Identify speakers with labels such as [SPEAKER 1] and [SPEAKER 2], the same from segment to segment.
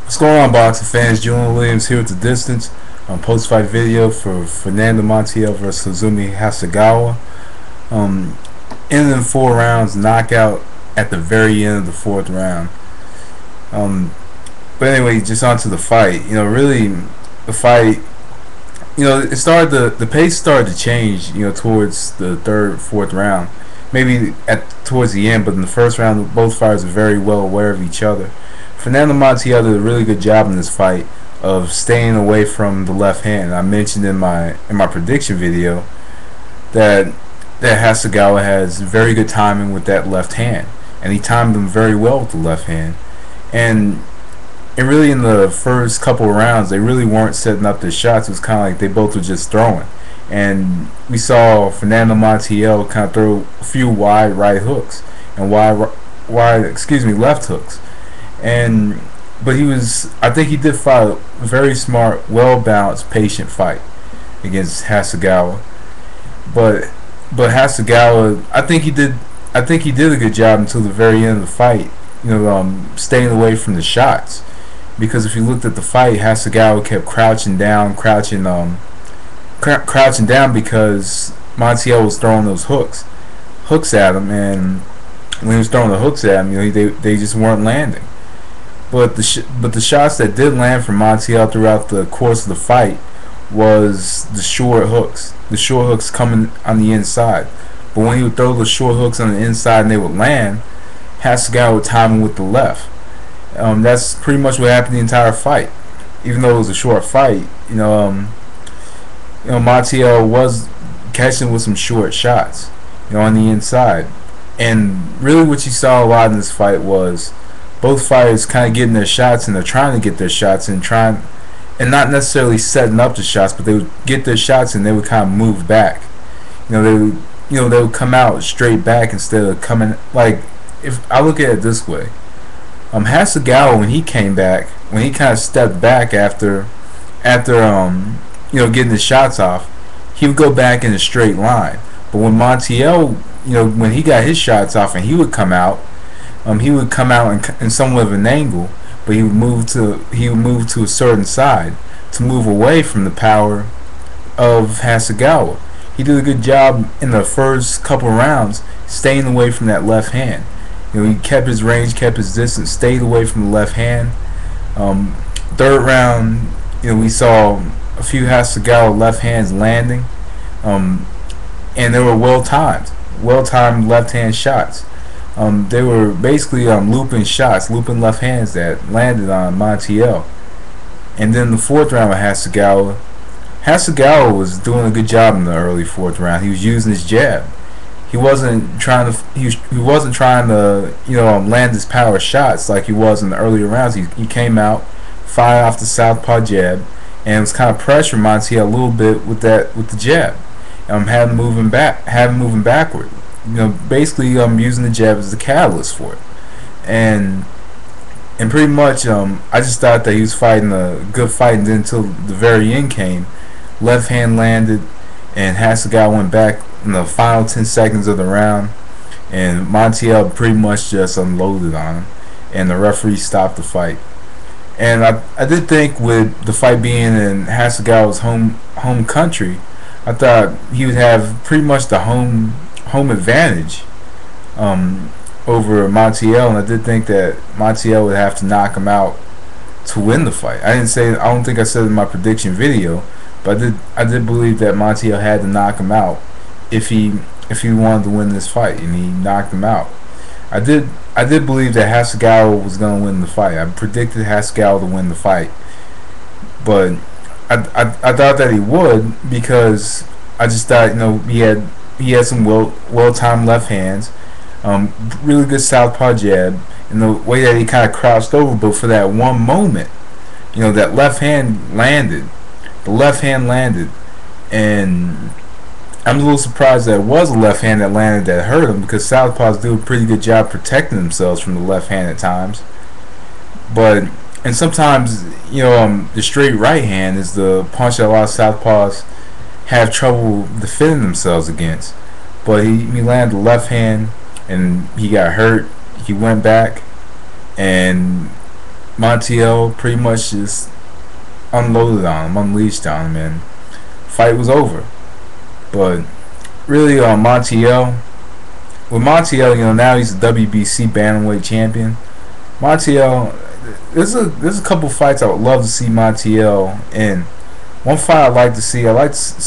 [SPEAKER 1] What's going on, boxing fans? Julian Williams here with the distance on post-fight video for Fernando Montiel versus Hozumi Hasegawa. Ended in 4 rounds, knockout at the very end of the 4th round. But anyway, just on to the fight. Really, the fight. The pace started to change. Towards the 3rd, 4th round, maybe towards the end. But in the 1st round, both fighters are very well aware of each other. Fernando Montiel did a really good job in this fight of staying away from the left hand. I mentioned in my prediction video that Hasegawa has very good timing with that left hand, and he timed him very well with the left hand. And really, in the first couple of rounds, they really weren't setting up their shots. It was kind of like they both were just throwing, and we saw Fernando Montiel kind of throw a few wide right hooks and left hooks. But I think he did fight a very smart, well-balanced, patient fight against Hasegawa. But Hasegawa, I think he did a good job until the very end of the fight. Staying away from the shots, because if you looked at the fight, Hasegawa kept crouching down because Montiel was throwing those hooks at him, and when he was throwing the hooks at him, they just weren't landing. But the shots that did land from Montiel throughout the course of the fight was the short hooks coming on the inside. But when he would throw the short hooks on the inside and they would land, Hasegawa would time him with the left. That's pretty much what happened the entire fight. Even though it was a short fight, Montiel was catching with some short shots, on the inside. And really, what you saw a lot in this fight was both fighters kind of getting their shots, and they're trying to get their shots and not necessarily setting up the shots, but they would get their shots and they would kind of move back. They would come out straight back instead of coming, like, if I look at it this way, Hasegawa, when he came back, when he kind of stepped back after getting his shots off, he would go back in a straight line. But when Montiel, when he got his shots off and he would come out in somewhat of an angle, but he would move to a certain side to move away from the power of Hasegawa. He did a good job in the first couple rounds staying away from that left hand. He kept his range, kept his distance, stayed away from the left hand. 3rd round, we saw a few Hasegawa left hands landing, and they were well-timed left hand shots. They were basically looping left hands that landed on Montiel. And then the 4th round with Hasegawa was doing a good job in the early 4th round. He was using his jab. He wasn't trying to land his power shots like he was in the earlier rounds. He came out, fired off the southpaw jab, and was kind of pressuring Montiel a little bit with the jab. Had him moving backward. Basically using the jab as the catalyst for it. And pretty much I just thought that he was fighting a good fight, and then until the very end came, left hand landed, and Hasegawa went back in the final 10 seconds of the round, and Montiel pretty much just unloaded on him, and the referee stopped the fight. And I did think, with the fight being in Hasegawa's home country, I thought he would have pretty much the home advantage over Montiel, and I did think that Montiel would have to knock him out to win the fight. I don't think I said in my prediction video, but I did believe that Montiel had to knock him out if he wanted to win this fight, and he knocked him out. I did believe that Hasegawa was going to win the fight. I predicted Hasegawa to win the fight, but I thought that he would, because I just thought he had some well-timed left hands, really good southpaw jab, and the way that he kind of crouched over. But for that one moment, that left hand landed. The left hand landed, and I'm a little surprised that it was a left hand that landed that hurt him, because southpaws do a pretty good job protecting themselves from the left hand at times. And sometimes, the straight right hand is the punch that a lot of southpaws have trouble defending themselves against. But he landed the left hand, and he got hurt. He went back, and Montiel pretty much just unloaded on him, unleashed on him, and fight was over. But really, Montiel, now he's the WBC bantamweight champion. Montiel, there's a couple fights I would love to see Montiel in. One fight I'd like to see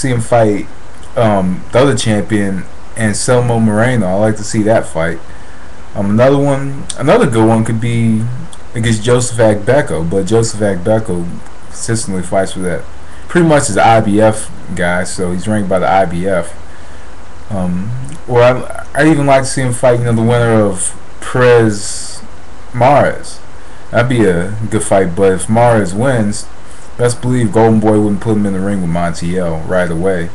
[SPEAKER 1] him fight the other champion, Anselmo Moreno. I'd like to see that fight. Another good one could be against Joseph Agbeko, but Joseph Agbeko consistently fights for that. Pretty much is IBF guy, so he's ranked by the IBF. Or I'd even like to see him fight, the winner of Perez Mares. That'd be a good fight, but if Mares wins, best believe Golden Boy wouldn't put him in the ring with Montiel right away.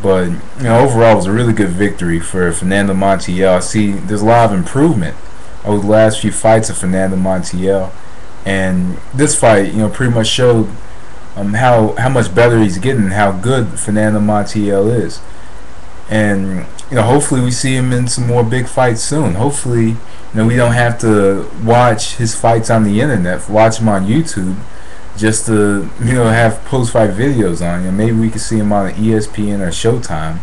[SPEAKER 1] But overall, it was a really good victory for Fernando Montiel. I see there's a lot of improvement over the last few fights of Fernando Montiel, and this fight, pretty much showed how much better he's getting, how good Fernando Montiel is, and hopefully we see him in some more big fights soon. Hopefully, we don't have to watch his fights on the internet, watch him on YouTube, just to have post-fight videos on. Maybe we could see him on ESPN or Showtime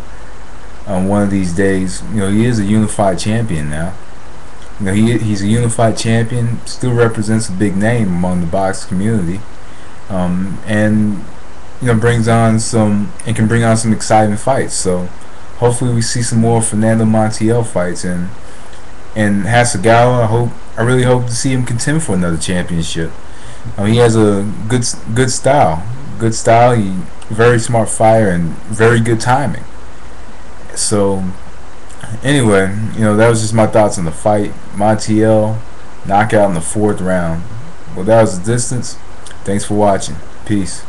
[SPEAKER 1] one of these days. He is a unified champion now. He's a unified champion, still represents a big name among the box community, and brings on can bring on some exciting fights. So hopefully we see some more Fernando Montiel fights, and Hasegawa. I really hope to see him contend for another championship. He has a good style. He very smart fighter and very good timing. So anyway, that was just my thoughts on the fight. Montiel knockout in the 4th round. Well, that was the distance. Thanks for watching. Peace.